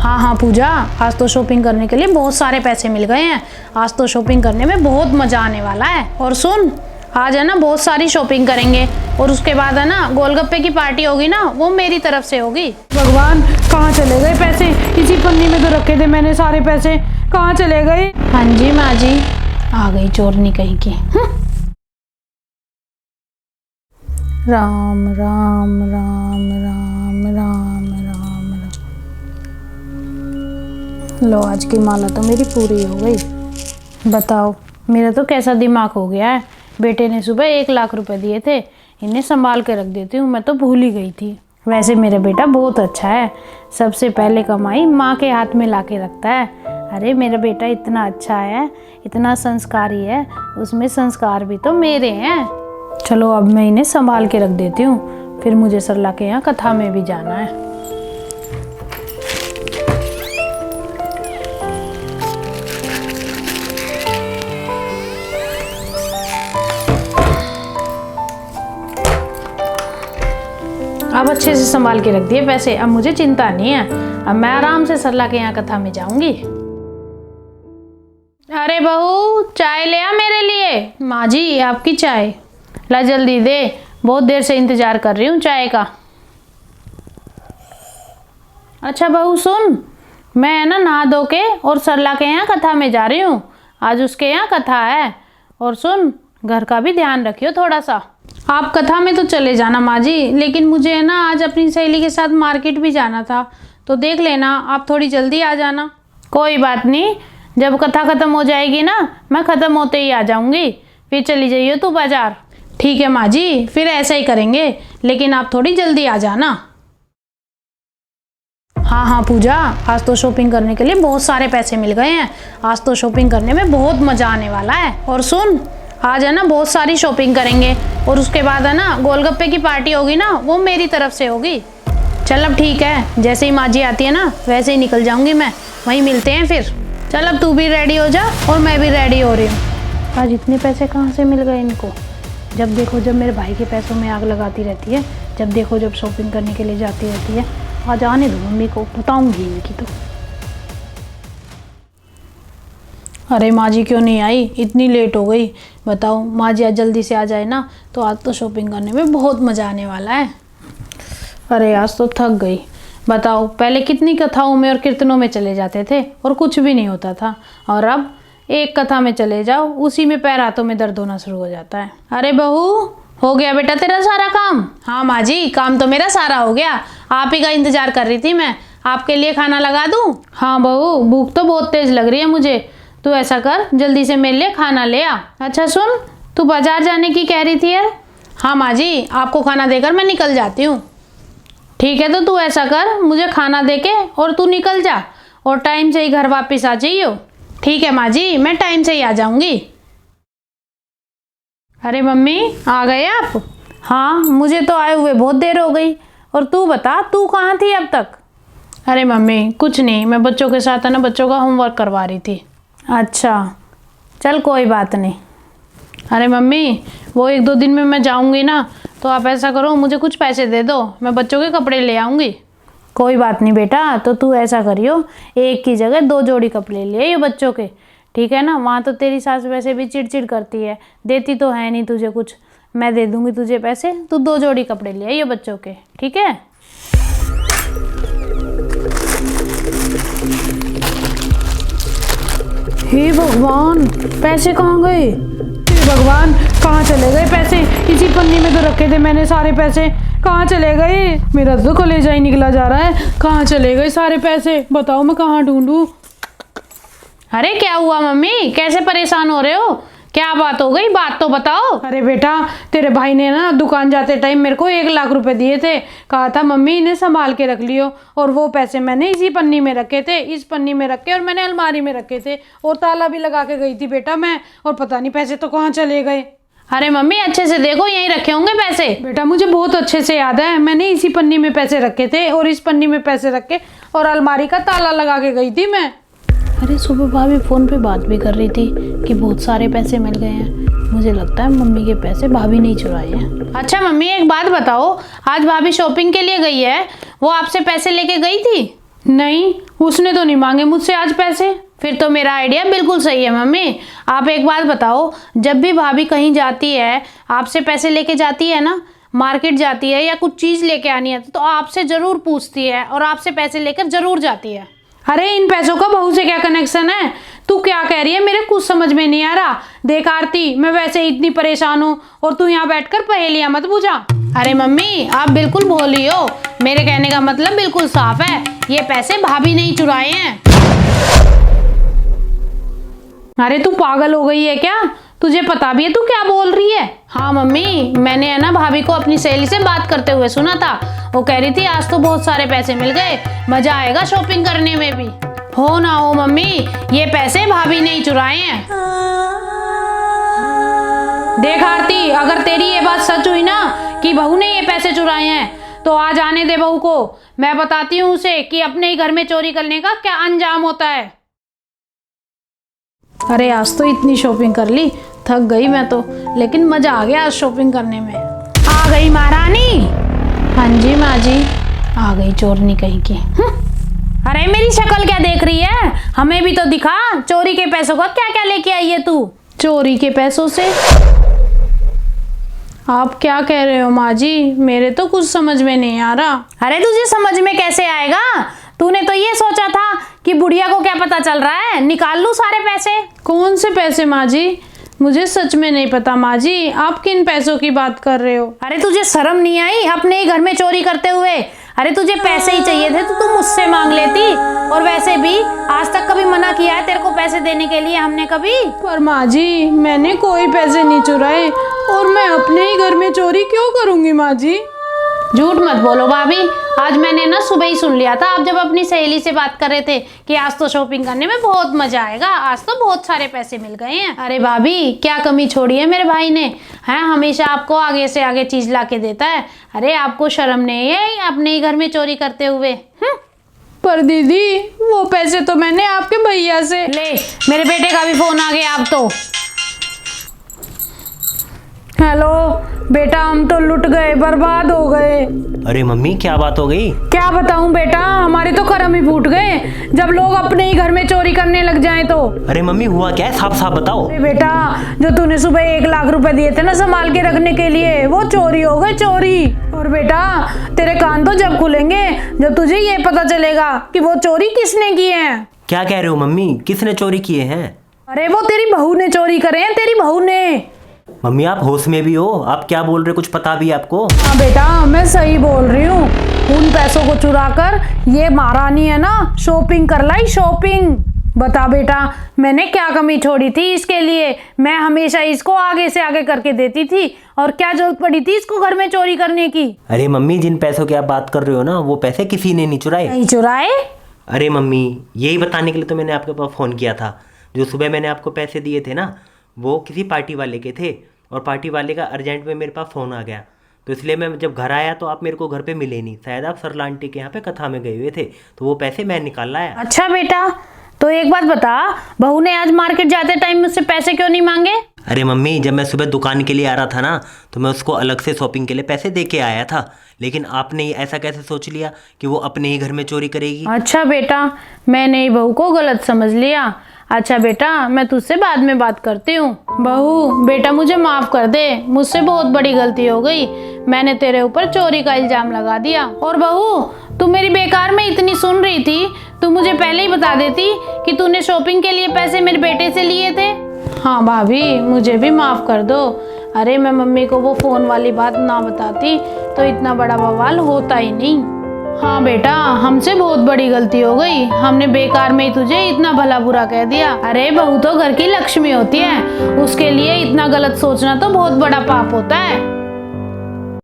हाँ हाँ पूजा, आज तो शॉपिंग करने के लिए बहुत सारे पैसे मिल गए हैं। आज तो शॉपिंग करने में बहुत मजा आने वाला है। और सुन, आज है ना बहुत सारी शॉपिंग करेंगे और उसके बाद है ना गोलगप्पे की पार्टी होगी ना, वो मेरी तरफ से होगी। भगवान, कहाँ चले गए पैसे? इसी पन्नी में तो रखे थे मैंने सारे पैसे, कहाँ चले गए? हाँ जी माँ जी, आ गई चोरनी कहीं की। राम राम राम राम राम राम राम। लो, आज की माला तो मेरी पूरी हो गई। बताओ मेरा तो कैसा दिमाग हो गया है। बेटे ने सुबह 1 लाख रुपए दिए थे, इन्हें संभाल के रख देती हूँ, मैं तो भूल ही गई थी। वैसे मेरा बेटा बहुत अच्छा है, सबसे पहले कमाई माँ के हाथ में ला के रखता है। अरे मेरा बेटा इतना अच्छा है, इतना संस्कारी है, उसमें संस्कार भी तो मेरे हैं। चलो अब मैं इन्हें संभाल के रख देती हूँ, फिर मुझे सरला के यहाँ कथा में भी जाना है। अब अच्छे से संभाल के रख दिए पैसे, अब मुझे चिंता नहीं है। अब मैं आराम से सरला के यहाँ कथा में जाऊंगी। अरे बहू, चाय ले आ मेरे लिए। माँ जी, आपकी चाय ला, जल्दी दे, बहुत देर से इंतजार कर रही हूँ चाय का। अच्छा बहू सुन, मैं ना नहा धो के और सरला के यहाँ कथा में जा रही हूँ, आज उसके यहाँ कथा है। और सुन, घर का भी ध्यान रखियो थोड़ा सा। आप कथा में तो चले जाना माँ जी, लेकिन मुझे है ना आज अपनी सहेली के साथ मार्केट भी जाना था, तो देख लेना आप थोड़ी जल्दी आ जाना। कोई बात नहीं, जब कथा खत्म हो जाएगी ना, मैं ख़त्म होते ही आ जाऊंगी, फिर चली जाइए तू बाजार। ठीक है माँ जी, फिर ऐसा ही करेंगे, लेकिन आप थोड़ी जल्दी आ जाना। हाँ हाँ पूजा, आज तो शॉपिंग करने के लिए बहुत सारे पैसे मिल गए हैं। आज तो शॉपिंग करने में बहुत मज़ा आने वाला है। और सुन, आज है ना बहुत सारी शॉपिंग करेंगे और उसके बाद है ना गोलगप्पे की पार्टी होगी ना, वो मेरी तरफ से होगी। चल अब ठीक है, जैसे ही माँ जी आती है ना वैसे ही निकल जाऊंगी मैं, वहीं मिलते हैं फिर। चल अब तू भी रेडी हो जा और मैं भी रेडी हो रही हूँ। आज इतने पैसे कहाँ से मिल गए इनको? जब देखो जब मेरे भाई के पैसों में आग लगाती रहती है, जब देखो जब शॉपिंग करने के लिए जाती रहती है। आज आने दो, मम्मी को बताऊंगी इनकी तो। अरे माँ जी क्यों नहीं आई, इतनी लेट हो गई। बताओ माँ जी आज जल्दी से आ जाए ना, तो आज तो शॉपिंग करने में बहुत मज़ा आने वाला है। अरे आज तो थक गई। बताओ पहले कितनी कथाओं में और कीर्तनों में चले जाते थे और कुछ भी नहीं होता था, और अब एक कथा में चले जाओ, उसी में पैर हाथों में दर्द होना शुरू हो जाता है। अरे बहू, हो गया बेटा तेरा सारा काम? हाँ माँ जी, काम तो मेरा सारा हो गया, आप ही का इंतजार कर रही थी मैं। आपके लिए खाना लगा दूँ? हाँ बहू, भूख तो बहुत तेज लग रही है मुझे। तू ऐसा कर, जल्दी से मेरे लिए खाना ले आ। अच्छा सुन, तू बाजार जाने की कह रही थी यार। हाँ माँ जी, आपको खाना देकर मैं निकल जाती हूँ। ठीक है, तो तू ऐसा कर, मुझे खाना दे के और तू निकल जा, और टाइम से ही घर वापस आ जाइयो। ठीक है माँ जी, मैं टाइम से ही आ जाऊंगी। अरे मम्मी, आ गए आप? हाँ, मुझे तो आए हुए बहुत देर हो गई। और तू बता, तू कहाँ थी अब तक? अरे मम्मी कुछ नहीं, मैं बच्चों के साथ है ना बच्चों का होमवर्क करवा रही थी। अच्छा चल कोई बात नहीं। अरे मम्मी, वो 1-2 दिन में मैं जाऊंगी ना, तो आप ऐसा करो, मुझे कुछ पैसे दे दो, मैं बच्चों के कपड़े ले आऊँगी। कोई बात नहीं बेटा, तो तू ऐसा करियो, एक की जगह 2 जोड़ी कपड़े ले आइयो बच्चों के, ठीक है ना। वहाँ तो तेरी सास वैसे भी चिड़चिड़ करती है, देती तो है नहीं तुझे कुछ, मैं दे दूँगी तुझे पैसे, तू 2 जोड़ी कपड़े ले आइयो बच्चों के, ठीक है। हे भगवान, पैसे कहाँ गए? हे भगवान, कहाँ चले गए पैसे? इसी पन्नी में तो रखे थे मैंने सारे पैसे, कहाँ चले गए? मेरा तो कलेजा ही निकला जा रहा है, कहाँ चले गए सारे पैसे? बताओ मैं कहाँ ढूंढूं? अरे क्या हुआ मम्मी, कैसे परेशान हो रहे हो? क्या बात हो गई, बात तो बताओ। अरे बेटा, तेरे भाई ने ना दुकान जाते टाइम मेरे को 1 लाख रुपए दिए थे, कहा था मम्मी इन्हें संभाल के रख लियो, और वो पैसे मैंने इसी पन्नी में रखे थे, इस पन्नी में रखे और मैंने अलमारी में रखे थे, और ताला भी लगा के गई थी बेटा मैं, और पता नहीं पैसे तो कहाँ चले गए। अरे मम्मी अच्छे से देखो, यहीं रखे होंगे पैसे। बेटा मुझे बहुत अच्छे से याद है, मैंने इसी पन्नी में पैसे रखे थे और इस पन्नी में पैसे रखे, और अलमारी का ताला लगा के गई थी मैं। अरे सुबह भाभी फ़ोन पे बात भी कर रही थी कि बहुत सारे पैसे मिल गए हैं। मुझे लगता है मम्मी के पैसे भाभी ने ही चुराए हैं। अच्छा मम्मी एक बात बताओ, आज भाभी शॉपिंग के लिए गई है, वो आपसे पैसे लेके गई थी? नहीं, उसने तो नहीं मांगे मुझसे आज पैसे। फिर तो मेरा आइडिया बिल्कुल सही है मम्मी। आप एक बात बताओ, जब भी भाभी कहीं जाती है, आपसे पैसे लेके जाती है ना, मार्केट जाती है या कुछ चीज़ लेके आनी है तो आपसे ज़रूर पूछती है और आपसे पैसे लेकर ज़रूर जाती है। अरे इन पैसों का बहू से क्या कनेक्शन है? तू क्या कह रही है, मेरे कुछ समझ में नहीं आ रहा। देख आरती, मैं वैसे ही इतनी परेशान हूँ और तू यहाँ बैठकर पहेलियाँ मत बुझा। अरे मम्मी, आप बिल्कुल भोली हो। मेरे कहने का मतलब बिल्कुल साफ है, ये पैसे भाभी ने ही चुराए हैं। अरे तू पागल हो गई है क्या? तुझे पता भी है तू क्या बोल रही है? हाँ मम्मी, मैंने है ना भाभी को अपनी सहेली से बात करते हुए सुना था। वो कह रही थी आज तो बहुत सारे पैसे मिल गए, मजा आएगा शॉपिंग करने में भी। हो ना हो मम्मी, ये पैसे भाभी ने ही चुराए हैं। देख आरती, अगर तेरी ये बात सच हुई ना कि बहू ने ये पैसे चुराए हैं तो आज आने दे बहू को। मैं बताती हूँ उसे कि अपने ही घर में चोरी करने का क्या अंजाम होता है। अरे आज तो इतनी शॉपिंग कर ली, थक गई मैं तो, लेकिन मजा आ गया आज शॉपिंग करने में। आ गई महारानी? हाँ जी माँ जी, आ गई चोरनी कहीं की। अरे मेरी शक्ल क्या देख रही है? हमें भी तो दिखा, चोरी के पैसों का क्या क्या लेके आई है तू? चोरी के पैसों से? आप क्या कह रहे हो माँ जी? मेरे तो कुछ समझ में नहीं आ रहा। अरे तुझे समझ में कैसे आएगा? तूने तो ये सोचा था कि बुढ़िया को क्या पता चल रहा है, निकाल लूं सारे पैसे। कौन से पैसे माँ जी? मुझे सच में नहीं पता माँ जी, आप किन पैसों की बात कर रहे हो? अरे तुझे शर्म नहीं आई अपने ही घर में चोरी करते हुए? अरे तुझे पैसे ही चाहिए थे तो तू मुझसे मांग लेती। और वैसे भी आज तक कभी मना किया है तेरे को पैसे देने के लिए हमने कभी? पर माँ जी, मैंने कोई पैसे नहीं चुराए और मैं अपने ही घर में चोरी क्यों करूँगी माँ जी? झूठ मत बोलो भाभी, आज मैंने ना सुबह ही सुन लिया था आप जब अपनी सहेली से बात कर रहे थे कि आज तो शॉपिंग करने में बहुत मजा आएगा, आज तो बहुत सारे पैसे मिल गए हैं। अरे भाभी, क्या कमी छोड़ी है मेरे भाई ने? हैं, हमेशा आपको आगे से आगे चीज ला के देता है। अरे आपको शर्म नहीं है अपने ही घर में चोरी करते हुए? पर दीदी, वो पैसे तो मैंने आपके भैया से। ले, मेरे बेटे का भी फोन आ गया अब तो। हेलो बेटा, हम तो लुट गए, बर्बाद हो गए। अरे मम्मी, क्या बात हो गई? क्या बताऊं बेटा, हमारे तो कर्म ही फूट गए जब लोग अपने ही घर में चोरी करने लग जाएं तो। अरे मम्मी, हुआ क्या है? साफ साफ बताओ। अरे बेटा, जो तूने सुबह 1 लाख रुपए दिए थे ना संभाल के रखने के लिए, वो चोरी हो गए, चोरी। और बेटा, तेरे कान तो जब खुलेंगे जब तुझे ये पता चलेगा कि वो चोरी किसने किए हैं। क्या कह रहे हो मम्मी? किसने चोरी किए हैं? अरे वो तेरी बहू ने चोरी करे हैं, तेरी बहू ने। मम्मी, आप होश में भी हो? आप क्या बोल रहे हो? कुछ पता भी है आपको? हाँ बेटा, मैं सही बोल रही हूँ। उन पैसों को चुरा कर ये महारानी है ना शॉपिंग कर लाई, शॉपिंग। बता बेटा, मैंने क्या कमी छोड़ी थी इसके लिए? मैं हमेशा इसको आगे से आगे करके देती थी, और क्या जरूरत पड़ी थी इसको घर में चोरी करने की? अरे मम्मी, जिन पैसों की आप बात कर रहे हो ना, वो पैसे किसी ने नहीं चुराए। नहीं चुराए? अरे मम्मी, यही बताने के लिए तो मैंने आपके पास फ़ोन किया था। जो सुबह मैंने आपको पैसे दिए थे ना, वो किसी पार्टी वाले के थे, और पार्टी वाले का अर्जेंट में मेरे पास फ़ोन आ गया, तो इसलिए मैं जब घर आया तो आप मेरे को घर पे मिले नहीं। शायद आप सरला आंटी के यहाँ पे कथा में गए हुए थे, तो वो पैसे मैं निकाल लाया। अच्छा बेटा, तो एक बात बता, बहू ने आज मार्केट जाते टाइम मुझसे पैसे क्यों नहीं मांगे? अरे मम्मी, जब मैं सुबह दुकान के लिए आ रहा था ना, तो मैं उसको अलग से शॉपिंग के लिए पैसे दे के आया था। लेकिन आपने ऐसा कैसे सोच लिया कि वो अपने ही घर में चोरी करेगी? अच्छा बेटा, मैंने बहू को गलत समझ लिया। अच्छा बेटा, मैं तुझसे बाद में बात करती हूँ। बहू बेटा, मुझे माफ कर दे, मुझसे बहुत बड़ी गलती हो गई। मैंने तेरे ऊपर चोरी का इल्जाम लगा दिया। और बहू, तू मेरी बेकार में इतनी सुन रही थी, तू मुझे पहले ही बता देती कि तूने शॉपिंग के लिए पैसे मेरे बेटे से लिए थे। हाँ भाभी, मुझे भी माफ कर दो। अरे मैं मम्मी को वो फोन वाली बात ना बताती तो इतना बड़ा बवाल होता ही नहीं। हाँ बेटा, हमसे बहुत बड़ी गलती हो गई, हमने बेकार में ही तुझे इतना भला बुरा कह दिया। अरे बहू तो घर की लक्ष्मी होती है, उसके लिए इतना गलत सोचना तो बहुत बड़ा पाप होता है।